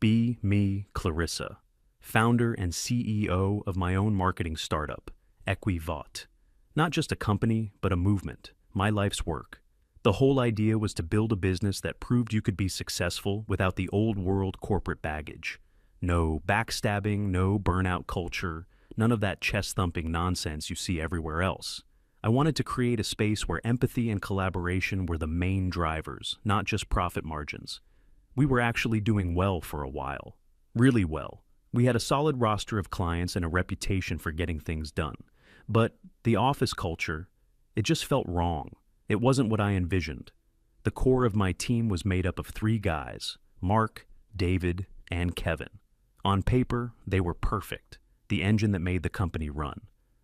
Be me, Clarissa, founder and CEO of my own marketing startup, Equivat. Not just a company, but a movement, my life's work. The whole idea was to build a business that proved you could be successful without the old world corporate baggage. No backstabbing, no burnout culture, none of that chest-thumping nonsense you see everywhere else. I wanted to create a space where empathy and collaboration were the main drivers, not just profit margins. We were actually doing well for a while. Really well. We had a solid roster of clients and a reputation for getting things done. But the office culture, it just felt wrong. It wasn't what I envisioned. The core of my team was made up of 3 guys, Mark, David, and Kevin. On paper, they were perfect, the engine that made the company run.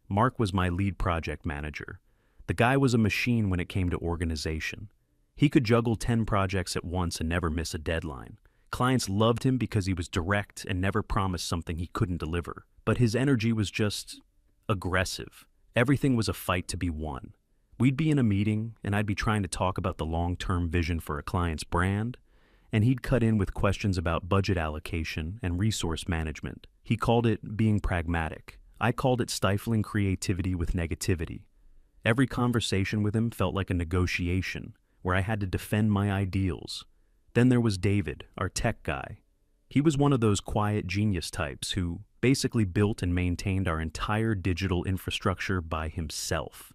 Mark was my lead project manager. The guy was a machine when it came to organization. He could juggle 10 projects at once and never miss a deadline. Clients loved him because he was direct and never promised something he couldn't deliver. But his energy was just aggressive. Everything was a fight to be won. We'd be in a meeting, and I'd be trying to talk about the long-term vision for a client's brand, and he'd cut in with questions about budget allocation and resource management. He called it being pragmatic. I called it stifling creativity with negativity. Every conversation with him felt like a negotiation, where I had to defend my ideals. Then there was David, our tech guy. He was one of those quiet genius types who basically built and maintained our entire digital infrastructure by himself.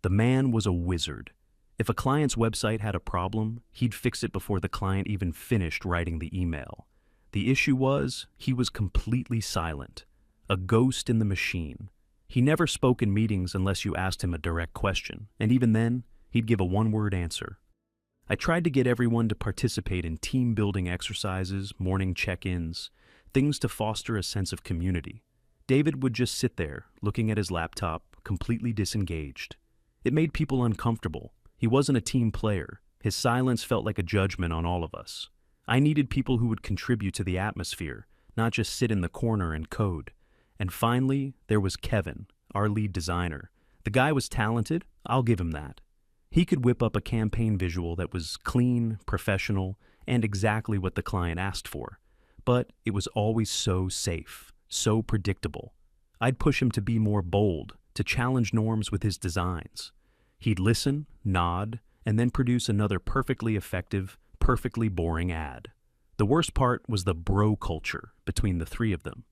The man was a wizard. If a client's website had a problem, he'd fix it before the client even finished writing the email. The issue was, he was completely silent, a ghost in the machine. He never spoke in meetings unless you asked him a direct question, and even then, he'd give a one-word answer. I tried to get everyone to participate in team-building exercises, morning check-ins, things to foster a sense of community. David would just sit there, looking at his laptop, completely disengaged. It made people uncomfortable. He wasn't a team player. His silence felt like a judgment on all of us. I needed people who would contribute to the atmosphere, not just sit in the corner and code. And finally, there was Kevin, our lead designer. The guy was talented, I'll give him that. He could whip up a campaign visual that was clean, professional, and exactly what the client asked for. But it was always so safe, so predictable. I'd push him to be more bold, to challenge norms with his designs. He'd listen, nod, and then produce another perfectly effective, perfectly boring ad. The worst part was the bro culture between the 3 of them.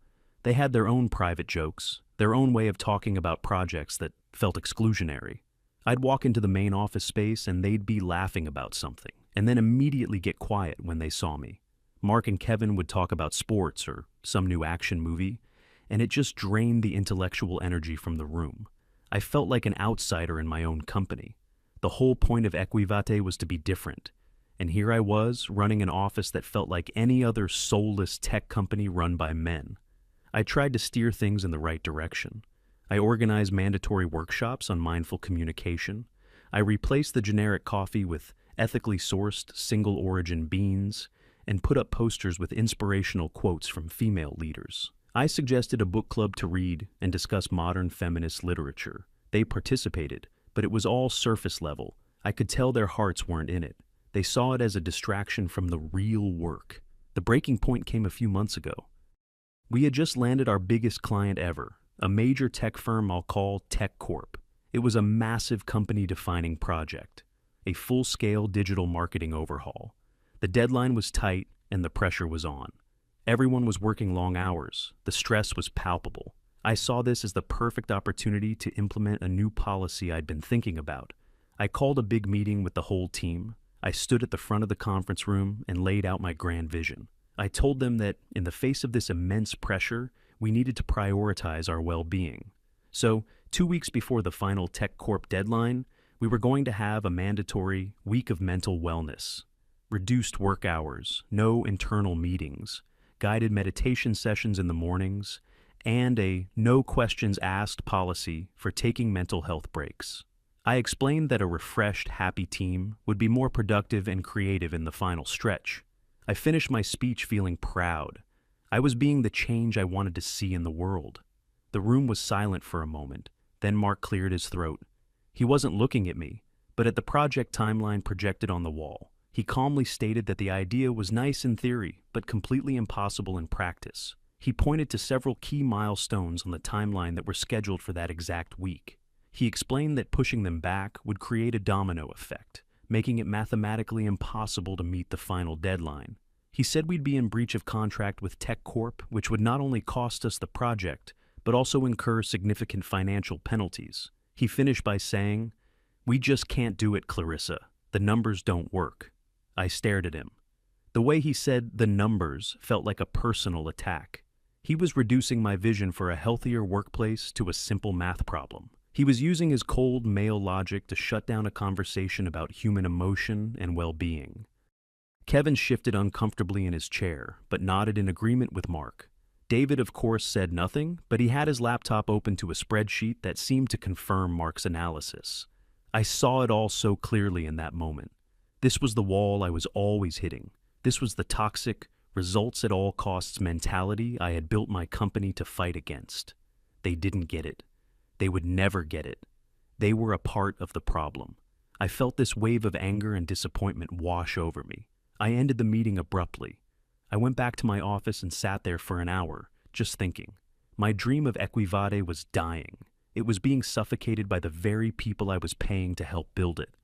They had their own private jokes, their own way of talking about projects that felt exclusionary. I'd walk into the main office space and they'd be laughing about something, and then immediately get quiet when they saw me. Mark and Kevin would talk about sports or some new action movie, and it just drained the intellectual energy from the room. I felt like an outsider in my own company. The whole point of Equivate was to be different, and here I was running an office that felt like any other soulless tech company run by men. I tried to steer things in the right direction. I organized mandatory workshops on mindful communication. I replaced the generic coffee with ethically sourced, single-origin beans, and put up posters with inspirational quotes from female leaders. I suggested a book club to read and discuss modern feminist literature. They participated, but it was all surface level. I could tell their hearts weren't in it. They saw it as a distraction from the real work. The breaking point came a few months ago. We had just landed our biggest client ever, a major tech firm I'll call Tech Corp. It was a massive company-defining project, a full-scale digital marketing overhaul. The deadline was tight and the pressure was on. Everyone was working long hours. The stress was palpable. I saw this as the perfect opportunity to implement a new policy I'd been thinking about. I called a big meeting with the whole team. I stood at the front of the conference room and laid out my grand vision. I told them that in the face of this immense pressure, we needed to prioritize our well-being. So, 2 weeks before the final Tech Corp deadline, we were going to have a mandatory week of mental wellness. Reduced work hours, no internal meetings, guided meditation sessions in the mornings, and a no questions asked policy for taking mental health breaks. I explained that a refreshed, happy team would be more productive and creative in the final stretch. I finished my speech feeling proud. I was being the change I wanted to see in the world. The room was silent for a moment. Then Mark cleared his throat. He wasn't looking at me, but at the project timeline projected on the wall. He calmly stated that the idea was nice in theory, but completely impossible in practice. He pointed to several key milestones on the timeline that were scheduled for that exact week. He explained that pushing them back would create a domino effect, making it mathematically impossible to meet the final deadline. He said we'd be in breach of contract with Tech Corp, which would not only cost us the project, but also incur significant financial penalties. He finished by saying, "We just can't do it, Clarissa. The numbers don't work." I stared at him. The way he said "the numbers" felt like a personal attack. He was reducing my vision for a healthier workplace to a simple math problem. He was using his cold male logic to shut down a conversation about human emotion and well-being. Kevin shifted uncomfortably in his chair, but nodded in agreement with Mark. David, of course, said nothing, but he had his laptop open to a spreadsheet that seemed to confirm Mark's analysis. I saw it all so clearly in that moment. This was the wall I was always hitting. This was the toxic, results at all costs mentality I had built my company to fight against. They didn't get it. They would never get it. They were a part of the problem. I felt this wave of anger and disappointment wash over me. I ended the meeting abruptly. I went back to my office and sat there for an hour, just thinking. My dream of Equivade was dying. It was being suffocated by the very people I was paying to help build it.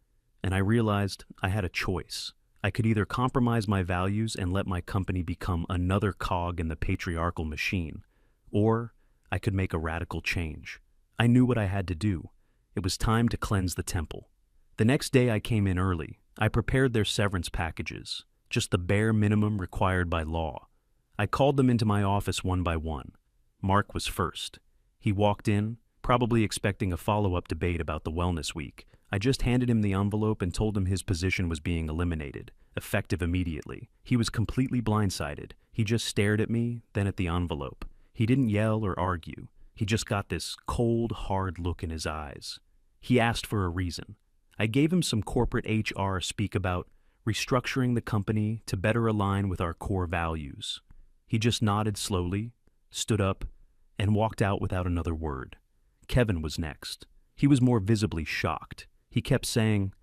And I realized I had a choice. I could either compromise my values and let my company become another cog in the patriarchal machine, or I could make a radical change. I knew what I had to do. It was time to cleanse the temple. The next day I came in early. I prepared their severance packages, just the bare minimum required by law. I called them into my office one by one. Mark was first. He walked in, probably expecting a follow-up debate about the wellness week. I just handed him the envelope and told him his position was being eliminated, effective immediately. He was completely blindsided. He just stared at me, then at the envelope. He didn't yell or argue. He just got this cold, hard look in his eyes. He asked for a reason. I gave him some corporate HR speak about restructuring the company to better align with our core values. He just nodded slowly, stood up, and walked out without another word. Kevin was next. He was more visibly shocked. He kept saying,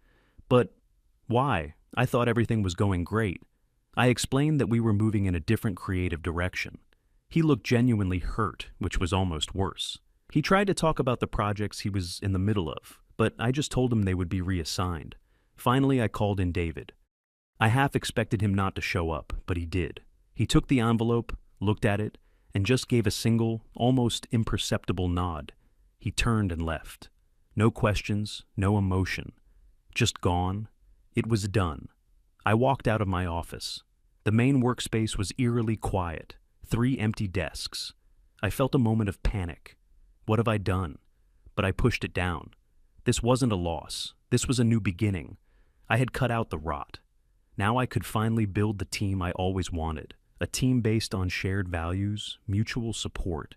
"But why? I thought everything was going great." I explained that we were moving in a different creative direction. He looked genuinely hurt, which was almost worse. He tried to talk about the projects he was in the middle of, but I just told him they would be reassigned. Finally, I called in David. I half expected him not to show up, but he did. He took the envelope, looked at it, and just gave a single, almost imperceptible nod. He turned and left. No questions, no emotion. Just gone. It was done. I walked out of my office. The main workspace was eerily quiet. 3 empty desks. I felt a moment of panic. What have I done? But I pushed it down. This wasn't a loss. This was a new beginning. I had cut out the rot. Now I could finally build the team I always wanted. A team based on shared values, mutual support,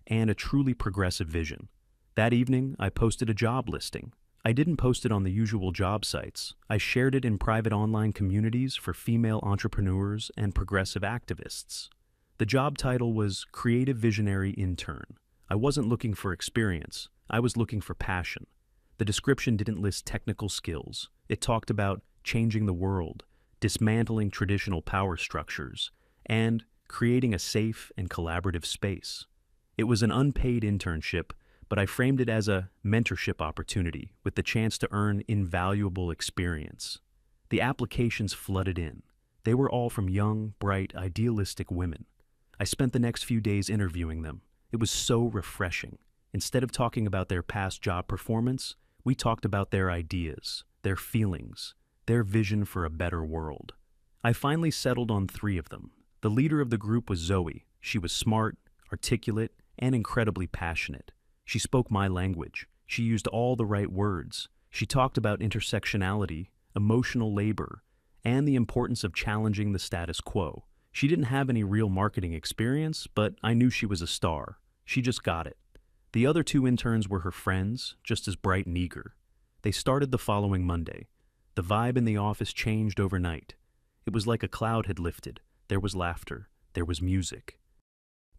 and a truly progressive vision. That evening, I posted a job listing. I didn't post it on the usual job sites. I shared it in private online communities for female entrepreneurs and progressive activists. The job title was Creative Visionary Intern. I wasn't looking for experience. I was looking for passion. The description didn't list technical skills. It talked about changing the world, dismantling traditional power structures, and creating a safe and collaborative space. It was an unpaid internship, but I framed it as a mentorship opportunity with the chance to earn invaluable experience. The applications flooded in. They were all from young, bright, idealistic women. I spent the next few days interviewing them. It was so refreshing. Instead of talking about their past job performance, we talked about their ideas, their feelings, their vision for a better world. I finally settled on 3 of them. The leader of the group was Zoe. She was smart, articulate, and incredibly passionate. She spoke my language. She used all the right words. She talked about intersectionality, emotional labor, and the importance of challenging the status quo. She didn't have any real marketing experience, but I knew she was a star. She just got it. The other 2 interns were her friends, just as bright and eager. They started the following Monday. The vibe in the office changed overnight. It was like a cloud had lifted. There was laughter. There was music.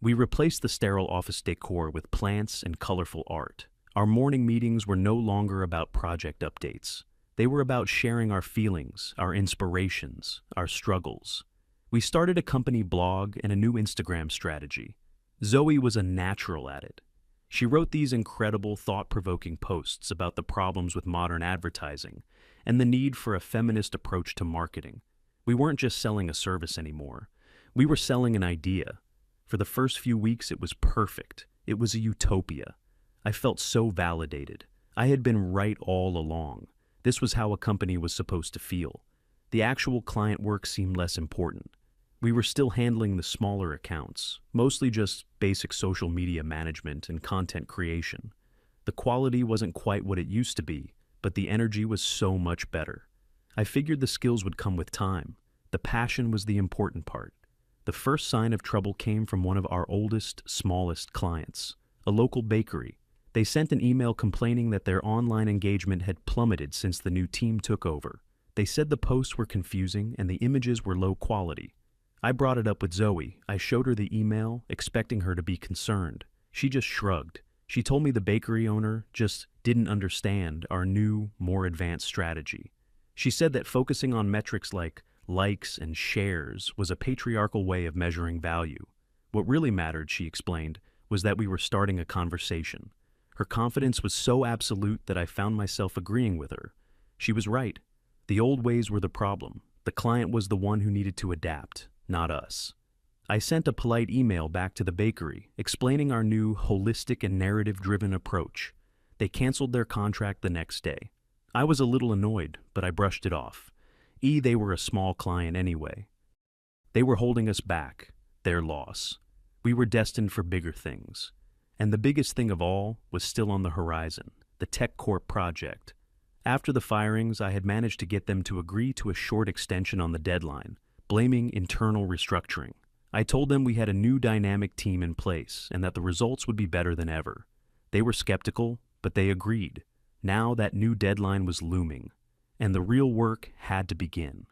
We replaced the sterile office decor with plants and colorful art. Our morning meetings were no longer about project updates. They were about sharing our feelings, our inspirations, our struggles. We started a company blog and a new Instagram strategy. Zoe was a natural at it. She wrote these incredible, thought-provoking posts about the problems with modern advertising and the need for a feminist approach to marketing. We weren't just selling a service anymore. We were selling an idea. For the first few weeks, it was perfect. It was a utopia. I felt so validated. I had been right all along. This was how a company was supposed to feel. The actual client work seemed less important. We were still handling the smaller accounts, mostly just basic social media management and content creation. The quality wasn't quite what it used to be, but the energy was so much better. I figured the skills would come with time. The passion was the important part. The first sign of trouble came from one of our oldest, smallest clients, a local bakery. They sent an email complaining that their online engagement had plummeted since the new team took over. They said the posts were confusing and the images were low quality. I brought it up with Zoe. I showed her the email, expecting her to be concerned. She just shrugged. She told me the bakery owner just didn't understand our new, more advanced strategy. She said that focusing on metrics like likes and shares was a patriarchal way of measuring value. What really mattered, she explained, was that we were starting a conversation. Her confidence was so absolute that I found myself agreeing with her. She was right. The old ways were the problem. The client was the one who needed to adapt, not us. I sent a polite email back to the bakery, explaining our new holistic and narrative-driven approach. They canceled their contract the next day. I was a little annoyed, but I brushed it off. They were a small client anyway. They were holding us back, their loss. We were destined for bigger things. And the biggest thing of all was still on the horizon, the TechCorp project. After the firings, I had managed to get them to agree to a short extension on the deadline, blaming internal restructuring. I told them we had a new dynamic team in place and that the results would be better than ever. They were skeptical, but they agreed. Now that new deadline was looming, and the real work had to begin.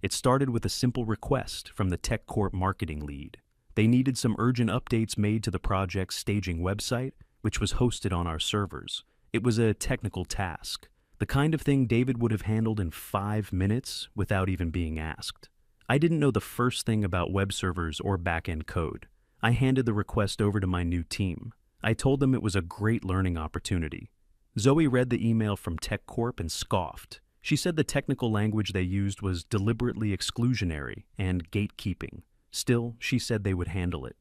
It started with a simple request from the TechCorp marketing lead. They needed some urgent updates made to the project's staging website, which was hosted on our servers. It was a technical task, the kind of thing David would have handled in 5 minutes without even being asked. I didn't know the first thing about web servers or back-end code. I handed the request over to my new team. I told them it was a great learning opportunity. Zoe read the email from TechCorp and scoffed. She said the technical language they used was deliberately exclusionary and gatekeeping. Still, she said they would handle it.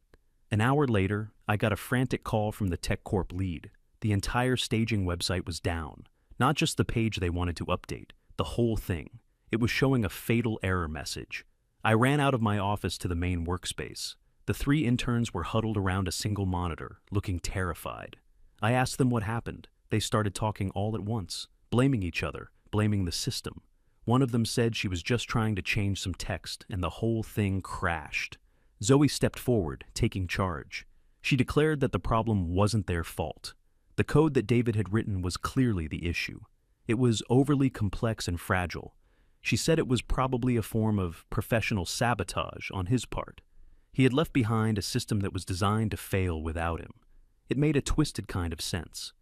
An hour later, I got a frantic call from the TechCorp lead. The entire staging website was down. Not just the page they wanted to update, the whole thing. It was showing a fatal error message. I ran out of my office to the main workspace. The 3 interns were huddled around a single monitor, looking terrified. I asked them what happened. They started talking all at once, blaming each other, blaming the system. One of them said she was just trying to change some text, and the whole thing crashed. Zoe stepped forward, taking charge. She declared that the problem wasn't their fault. The code that David had written was clearly the issue. It was overly complex and fragile. She said it was probably a form of professional sabotage on his part. He had left behind a system that was designed to fail without him. It made a twisted kind of sense.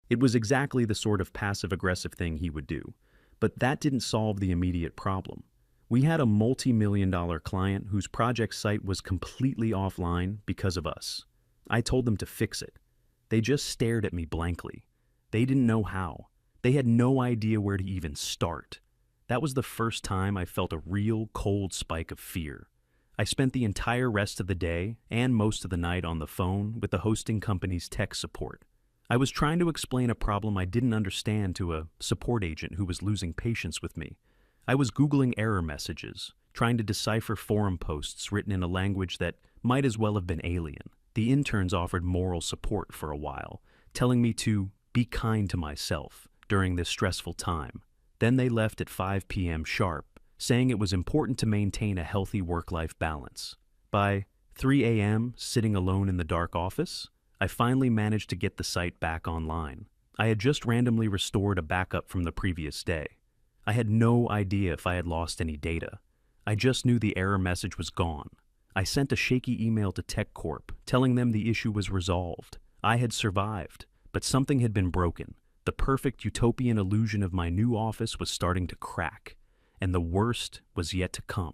It was exactly the sort of passive-aggressive thing he would do. But that didn't solve the immediate problem. We had a multi-million-dollar client whose project site was completely offline because of us. I told them to fix it. They just stared at me blankly. They didn't know how. They had no idea where to even start. That was the first time I felt a real cold spike of fear. I spent the entire rest of the day and most of the night on the phone with the hosting company's tech support. I was trying to explain a problem I didn't understand to a support agent who was losing patience with me. I was Googling error messages, trying to decipher forum posts written in a language that might as well have been alien. The interns offered moral support for a while, telling me to be kind to myself during this stressful time. Then they left at 5 p.m. sharp, saying it was important to maintain a healthy work-life balance. By 3 a.m., sitting alone in the dark office, I finally managed to get the site back online. I had just randomly restored a backup from the previous day. I had no idea if I had lost any data. I just knew the error message was gone. I sent a shaky email to TechCorp, telling them the issue was resolved. I had survived, but something had been broken. The The perfect utopian illusion of my new office was starting to crack, and the worst was yet to come.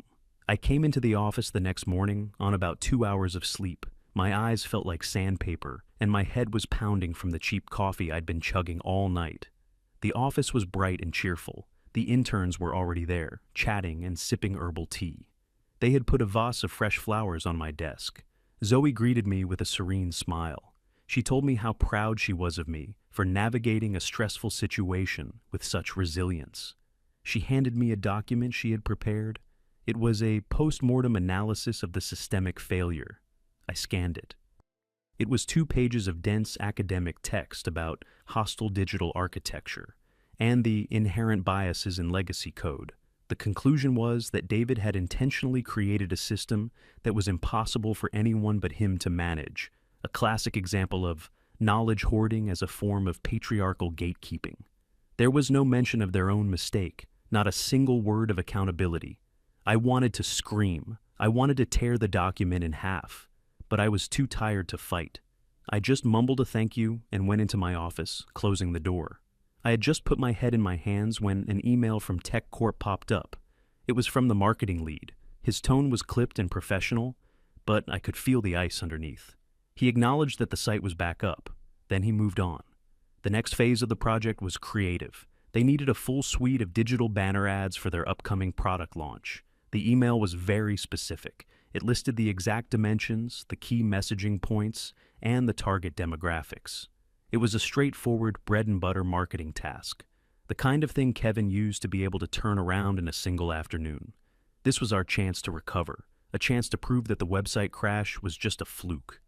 I came into the office the next morning on about 2 hours of sleep. My eyes felt like sandpaper, and my head was pounding from the cheap coffee I'd been chugging all night. The office was bright and cheerful. The interns were already there, chatting and sipping herbal tea. They had put a vase of fresh flowers on my desk. Zoe greeted me with a serene smile. She told me how proud she was of me for navigating a stressful situation with such resilience. She handed me a document she had prepared. It was a post-mortem analysis of the systemic failure. I scanned it. It was 2 pages of dense academic text about hostile digital architecture and the inherent biases in legacy code. The conclusion was that David had intentionally created a system that was impossible for anyone but him to manage, a classic example of knowledge hoarding as a form of patriarchal gatekeeping. There was no mention of their own mistake, not a single word of accountability. I wanted to scream. I wanted to tear the document in half, but I was too tired to fight. I just mumbled a thank you and went into my office, closing the door. I had just put my head in my hands when an email from Tech Corp popped up. It was from the marketing lead. His tone was clipped and professional, but I could feel the ice underneath. He acknowledged that the site was back up. Then he moved on. The next phase of the project was creative. They needed a full suite of digital banner ads for their upcoming product launch. The email was very specific. It listed the exact dimensions, the key messaging points, and the target demographics. It was a straightforward bread-and-butter marketing task, the kind of thing Kevin used to be able to turn around in a single afternoon. This was our chance to recover, a chance to prove that the website crash was just a fluke.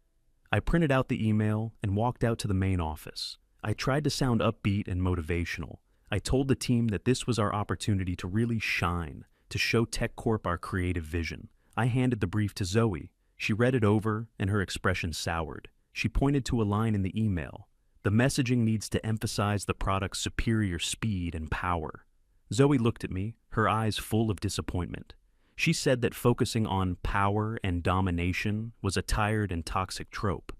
I printed out the email and walked out to the main office. I tried to sound upbeat and motivational. I told the team that this was our opportunity to really shine, to show Tech Corp our creative vision. I handed the brief to Zoe. She read it over, and her expression soured. She pointed to a line in the email. The messaging needs to emphasize the product's superior speed and power. Zoe looked at me, her eyes full of disappointment. She said that focusing on power and domination was a tired and toxic trope.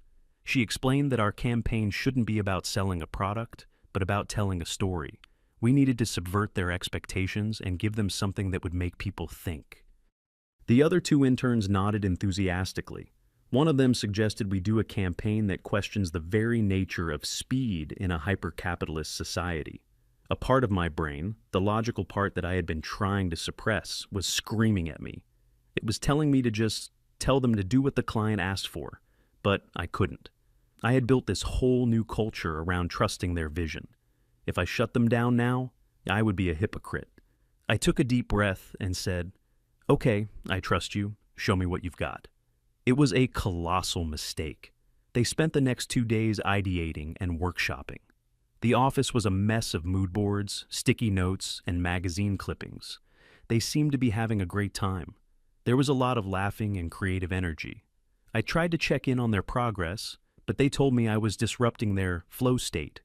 She explained that our campaign shouldn't be about selling a product, but about telling a story. We needed to subvert their expectations and give them something that would make people think. The other 2 interns nodded enthusiastically. One of them suggested we do a campaign that questions the very nature of speed in a hyper-capitalist society. A part of my brain, the logical part that I had been trying to suppress, was screaming at me. It was telling me to just tell them to do what the client asked for, but I couldn't. I had built this whole new culture around trusting their vision. If I shut them down now, I would be a hypocrite. I took a deep breath and said, "Okay, I trust you. Show me what you've got." It was a colossal mistake. They spent the next 2 days ideating and workshopping. The office was a mess of mood boards, sticky notes, and magazine clippings. They seemed to be having a great time. There was a lot of laughing and creative energy. I tried to check in on their progress, but they told me I was disrupting their flow state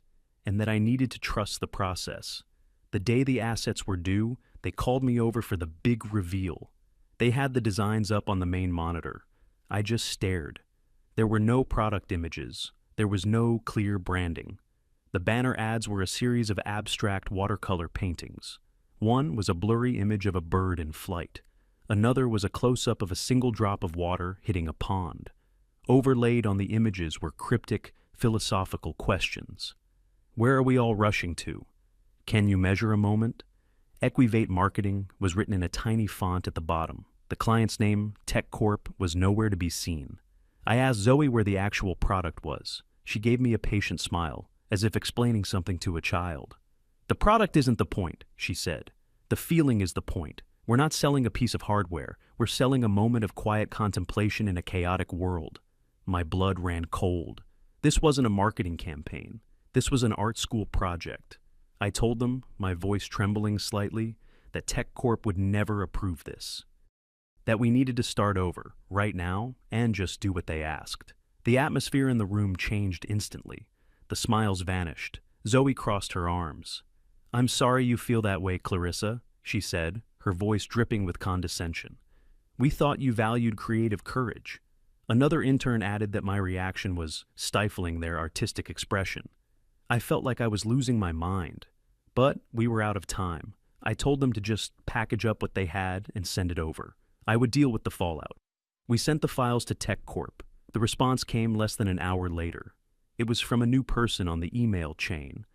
and that I needed to trust the process. The day the assets were due, they called me over for the big reveal. They had the designs up on the main monitor. I just stared. There were no product images. There was no clear branding. The banner ads were a series of abstract watercolor paintings. One was a blurry image of a bird in flight. Another was a close-up of a single drop of water hitting a pond. Overlaid on the images were cryptic, philosophical questions. Where are we all rushing to? Can you measure a moment? Equivate Marketing was written in a tiny font at the bottom. The client's name, Tech Corp, was nowhere to be seen. I asked Zoe where the actual product was. She gave me a patient smile, as if explaining something to a child. "The product isn't the point," she said. "The feeling is the point. We're not selling a piece of hardware. We're selling a moment of quiet contemplation in a chaotic world." My blood ran cold. This wasn't a marketing campaign. This was an art school project. I told them, my voice trembling slightly, that Tech Corp would never approve this. That we needed to start over, right now, and just do what they asked. The atmosphere in the room changed instantly. The smiles vanished. Zoe crossed her arms. "I'm sorry you feel that way, Clarissa," she said, her voice dripping with condescension. "We thought you valued creative courage." Another intern added that my reaction was stifling their artistic expression. I felt like I was losing my mind. But we were out of time. I told them to just package up what they had and send it over. I would deal with the fallout. We sent the files to Tech Corp. The response came less than an hour later. It was from a new person on the email chain,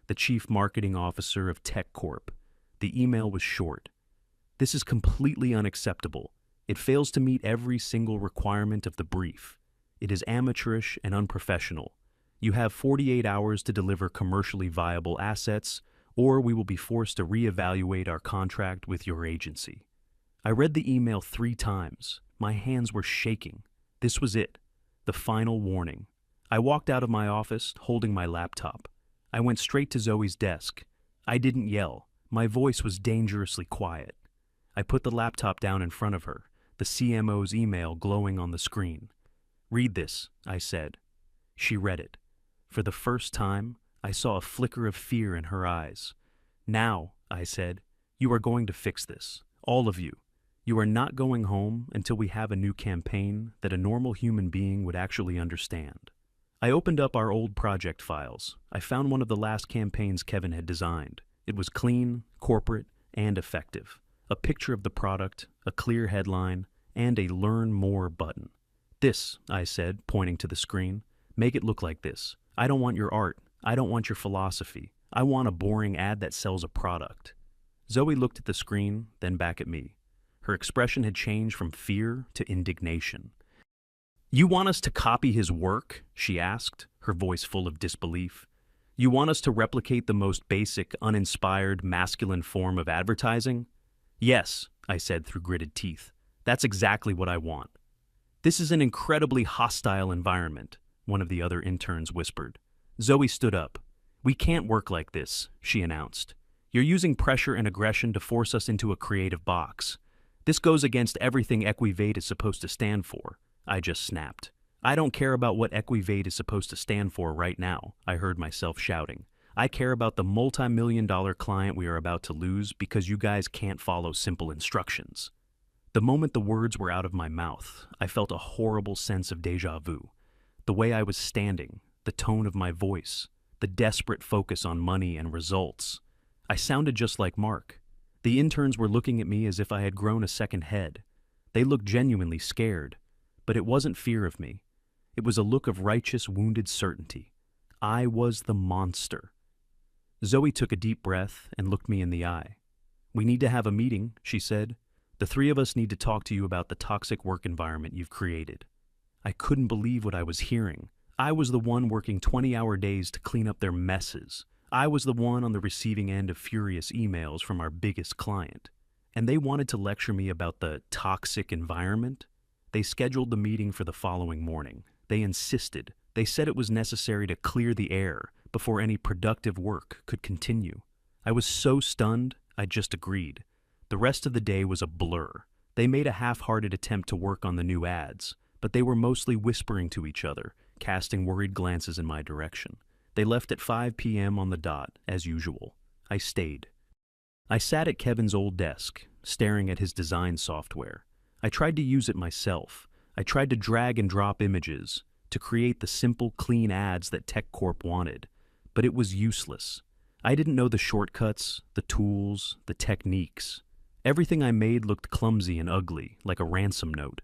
the chief marketing officer of Tech Corp. The email was short. This is completely unacceptable. It fails to meet every single requirement of the brief. It is amateurish and unprofessional. You have 48 hours to deliver commercially viable assets, or we will be forced to reevaluate our contract with your agency. I read the email 3 times. My hands were shaking. This was it, the final warning. I walked out of my office holding my laptop. I went straight to Zoe's desk. I didn't yell. My voice was dangerously quiet. I put the laptop down in front of her, the CMO's email glowing on the screen. "Read this," I said. She read it. For the first time, I saw a flicker of fear in her eyes. "Now," I said, "you are going to fix this. All of you. You are not going home until we have a new campaign that a normal human being would actually understand." I opened up our old project files. I found one of the last campaigns Kevin had designed. It was clean, corporate, and effective. A picture of the product, a clear headline, and a Learn More button. "This," I said, pointing to the screen. "Make it look like this. I don't want your art. I don't want your philosophy. I want a boring ad that sells a product." Zoe looked at the screen, then back at me. Her expression had changed from fear to indignation. "You want us to copy his work?" she asked, her voice full of disbelief. "You want us to replicate the most basic, uninspired, masculine form of advertising?" "Yes," I said through gritted teeth. "That's exactly what I want." "This is an incredibly hostile environment," one of the other interns whispered. Zoe stood up. "We can't work like this," she announced. "You're using pressure and aggression to force us into a creative box. This goes against everything Equivate is supposed to stand for." I just snapped. "I don't care about what Equivate is supposed to stand for right now," I heard myself shouting. "I care about the multi-million-dollar client we are about to lose because you guys can't follow simple instructions." The moment the words were out of my mouth, I felt a horrible sense of déjà vu. The way I was standing, the tone of my voice, the desperate focus on money and results. I sounded just like Mark. The interns were looking at me as if I had grown a second head. They looked genuinely scared, but it wasn't fear of me. It was a look of righteous, wounded certainty. I was the monster. Zoe took a deep breath and looked me in the eye. "We need to have a meeting," she said. "The 3 of us need to talk to you about the toxic work environment you've created." I couldn't believe what I was hearing. I was the one working 20-hour days to clean up their messes. I was the one on the receiving end of furious emails from our biggest client. And they wanted to lecture me about the toxic environment? They scheduled the meeting for the following morning. They insisted. They said it was necessary to clear the air before any productive work could continue. I was so stunned, I just agreed. The rest of the day was a blur. They made a half-hearted attempt to work on the new ads, but they were mostly whispering to each other, casting worried glances in my direction. They left at 5 p.m. on the dot, as usual. I stayed. I sat at Kevin's old desk, staring at his design software. I tried to use it myself. I tried to drag and drop images, to create the simple, clean ads that TechCorp wanted, but it was useless. I didn't know the shortcuts, the tools, the techniques. Everything I made looked clumsy and ugly, like a ransom note.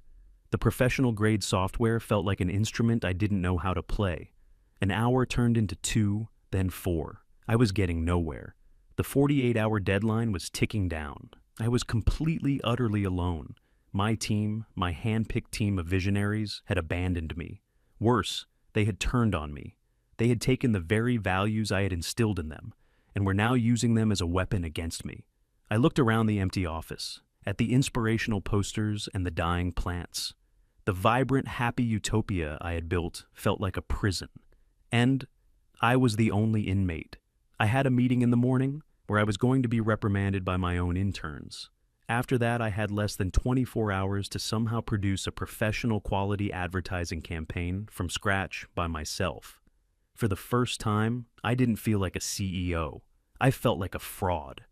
The professional-grade software felt like an instrument I didn't know how to play. An hour turned into 2, then 4. I was getting nowhere. The 48-hour deadline was ticking down. I was completely, utterly alone. My team, my hand-picked team of visionaries, had abandoned me. Worse, they had turned on me. They had taken the very values I had instilled in them, and were now using them as a weapon against me. I looked around the empty office, at the inspirational posters and the dying plants. The vibrant, happy utopia I had built felt like a prison. And I was the only inmate. I had a meeting in the morning where I was going to be reprimanded by my own interns. After that, I had less than 24 hours to somehow produce a professional quality advertising campaign from scratch by myself. For the first time, I didn't feel like a CEO. I felt like a fraud.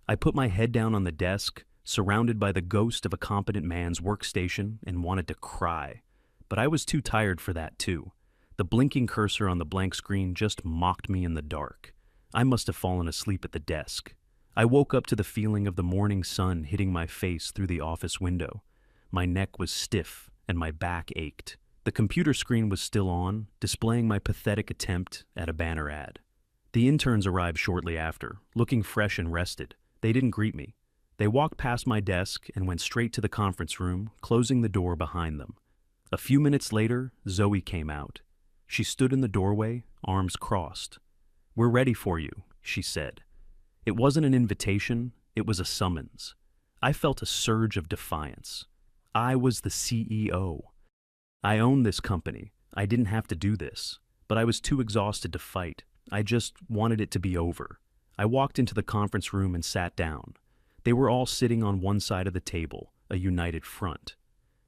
I put my head down on the desk, surrounded by the ghost of a competent man's workstation, and wanted to cry. But I was too tired for that too. The blinking cursor on the blank screen just mocked me in the dark. I must have fallen asleep at the desk. I woke up to the feeling of the morning sun hitting my face through the office window. My neck was stiff and my back ached. The computer screen was still on, displaying my pathetic attempt at a banner ad. The interns arrived shortly after, looking fresh and rested. They didn't greet me. They walked past my desk and went straight to the conference room, closing the door behind them. A few minutes later, Zoe came out. She stood in the doorway, arms crossed. "We're ready for you," she said. It wasn't an invitation, it was a summons. I felt a surge of defiance. I was the CEO. I owned this company. I didn't have to do this, but I was too exhausted to fight. I just wanted it to be over. I walked into the conference room and sat down. They were all sitting on one side of the table, a united front.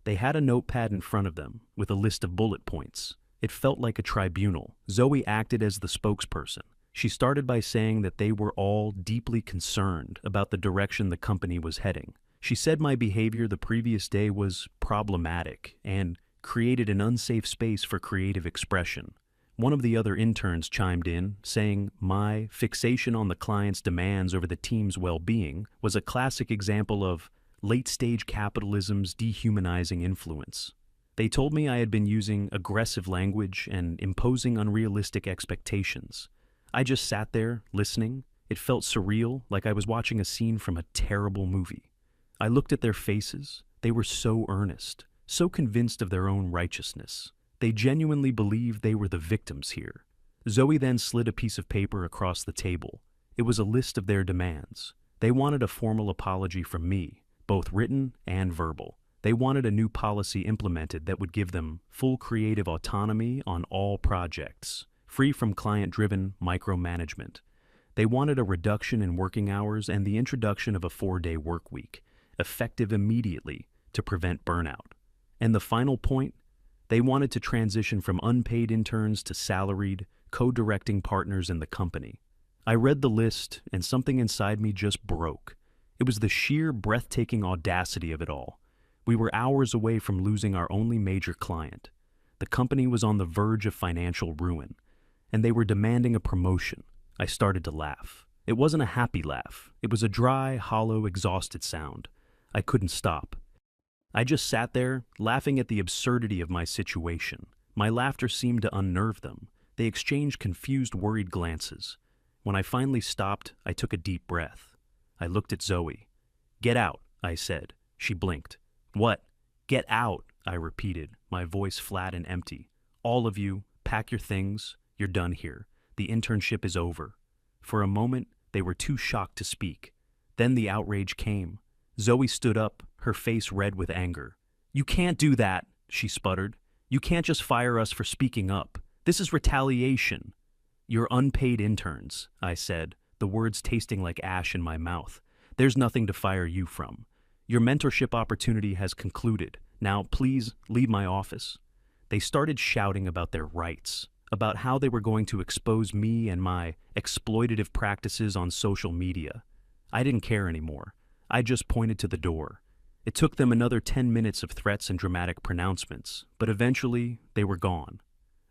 They had a notepad in front of them with a list of bullet points. It felt like a tribunal. Zoe acted as the spokesperson. She started by saying that they were all deeply concerned about the direction the company was heading. She said my behavior the previous day was problematic and created an unsafe space for creative expression. One of the other interns chimed in, saying my fixation on the client's demands over the team's well-being was a classic example of late-stage capitalism's dehumanizing influence. They told me I had been using aggressive language and imposing unrealistic expectations. I just sat there, listening. It felt surreal, like I was watching a scene from a terrible movie. I looked at their faces. They were so earnest, so convinced of their own righteousness. They genuinely believed they were the victims here. Zoe then slid a piece of paper across the table. It was a list of their demands. They wanted a formal apology from me, both written and verbal. They wanted a new policy implemented that would give them full creative autonomy on all projects, free from client-driven micromanagement. They wanted a reduction in working hours and the introduction of a 4-day work week, effective immediately to prevent burnout. And the final point, they wanted to transition from unpaid interns to salaried, co-directing partners in the company. I read the list and something inside me just broke. It was the sheer breathtaking audacity of it all. We were hours away from losing our only major client. The company was on the verge of financial ruin, and they were demanding a promotion. I started to laugh. It wasn't a happy laugh. It was a dry, hollow, exhausted sound. I couldn't stop. I just sat there, laughing at the absurdity of my situation. My laughter seemed to unnerve them. They exchanged confused, worried glances. When I finally stopped, I took a deep breath. I looked at Zoe. "Get out," I said. She blinked. "What?" "Get out," I repeated, my voice flat and empty. "All of you, pack your things. You're done here. The internship is over." For a moment, they were too shocked to speak. Then the outrage came. Zoe stood up, her face red with anger. "You can't do that," she sputtered. "You can't just fire us for speaking up. This is retaliation." "You're unpaid interns," I said, the words tasting like ash in my mouth. "There's nothing to fire you from. Your mentorship opportunity has concluded. Now, please leave my office." They started shouting about their rights, about how they were going to expose me and my exploitative practices on social media. I didn't care anymore. I just pointed to the door. It took them another 10 minutes of threats and dramatic pronouncements, but eventually they were gone.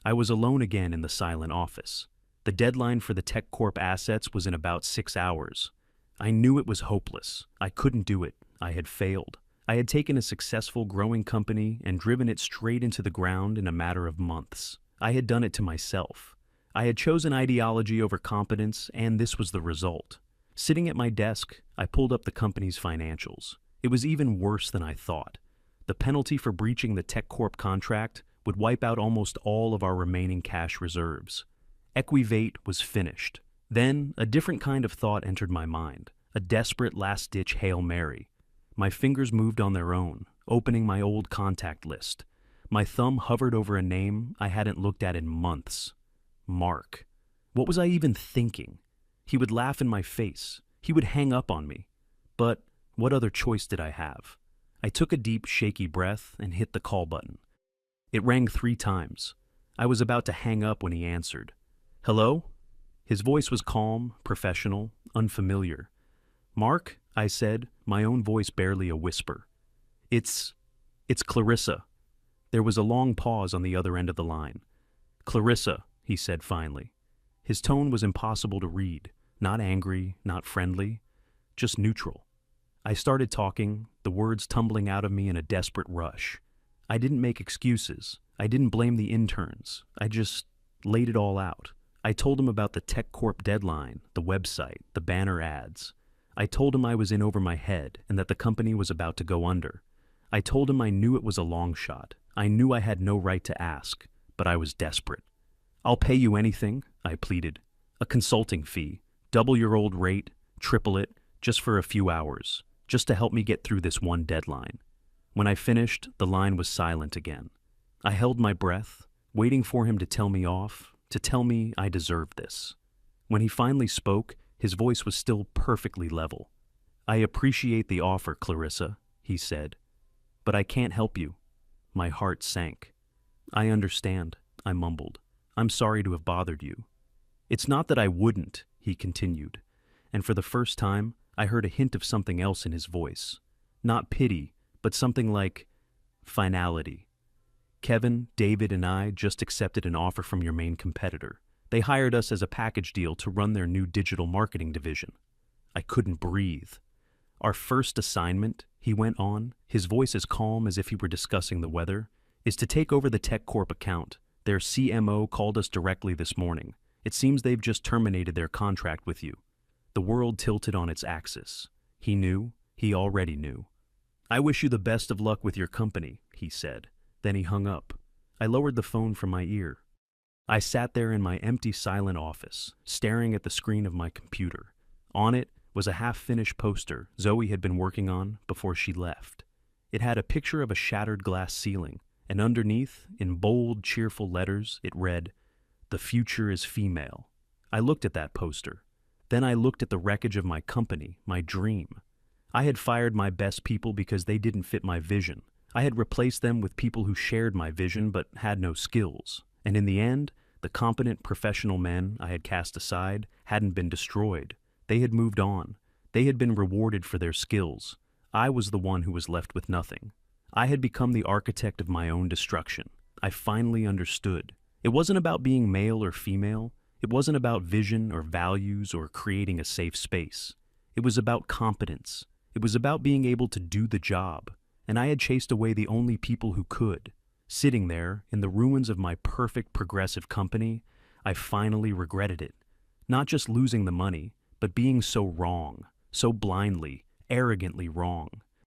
I was alone again in the silent office. The deadline for the Tech Corp assets was in about 6 hours. I knew it was hopeless. I couldn't do it. I had failed. I had taken a successful, growing company and driven it straight into the ground in a matter of months. I had done it to myself. I had chosen ideology over competence, and this was the result. Sitting at my desk, I pulled up the company's financials. It was even worse than I thought. The penalty for breaching the Tech Corp contract would wipe out almost all of our remaining cash reserves. Equivate was finished. Then, a different kind of thought entered my mind, a desperate last-ditch Hail Mary. My fingers moved on their own, opening my old contact list. My thumb hovered over a name I hadn't looked at in months. Mark. What was I even thinking? He would laugh in my face. He would hang up on me. But what other choice did I have? I took a deep, shaky breath and hit the call button. It rang 3 times. I was about to hang up when he answered. "Hello?" His voice was calm, professional, unfamiliar. "Mark," I said, my own voice barely a whisper. It's Clarissa." There was a long pause on the other end of the line. "Clarissa," he said finally. His tone was impossible to read, not angry, not friendly, just neutral. I started talking, the words tumbling out of me in a desperate rush. I didn't make excuses. I didn't blame the interns. I just laid it all out. I told him about the Tech Corp deadline, the website, the banner ads. I told him I was in over my head and that the company was about to go under. I told him I knew it was a long shot. I knew I had no right to ask, but I was desperate. "I'll pay you anything," I pleaded. "A consulting fee, double your old rate, triple it, just for a few hours, just to help me get through this one deadline." When I finished, the line was silent again. I held my breath, waiting for him to tell me off, to tell me I deserved this. When he finally spoke, his voice was still perfectly level. "I appreciate the offer, Clarissa," he said, "but I can't help you." My heart sank. "I understand," I mumbled. "I'm sorry to have bothered you." "It's not that I wouldn't," he continued, and for the first time, I heard a hint of something else in his voice. Not pity, but something like finality. "Kevin, David, and I just accepted an offer from your main competitor. They hired us as a package deal to run their new digital marketing division." I couldn't breathe. "Our first assignment," he went on, his voice as calm as if he were discussing the weather, "is to take over the Tech Corp account. Their CMO called us directly this morning. It seems they've just terminated their contract with you." The world tilted on its axis. He knew. He already knew. "I wish you the best of luck with your company," he said. Then he hung up. I lowered the phone from my ear. I sat there in my empty, silent office, staring at the screen of my computer. On it was a half-finished poster Zoe had been working on before she left. It had a picture of a shattered glass ceiling, and underneath, in bold, cheerful letters, it read, "The future is female." I looked at that poster. Then I looked at the wreckage of my company, my dream. I had fired my best people because they didn't fit my vision. I had replaced them with people who shared my vision but had no skills. And in the end, the competent professional men I had cast aside hadn't been destroyed. They had moved on. They had been rewarded for their skills. I was the one who was left with nothing. I had become the architect of my own destruction. I finally understood. It wasn't about being male or female. It wasn't about vision or values or creating a safe space. It was about competence. It was about being able to do the job. And I had chased away the only people who could. Sitting there, in the ruins of my perfect progressive company, I finally regretted it. Not just losing the money, but being so wrong, so blindly, arrogantly wrong.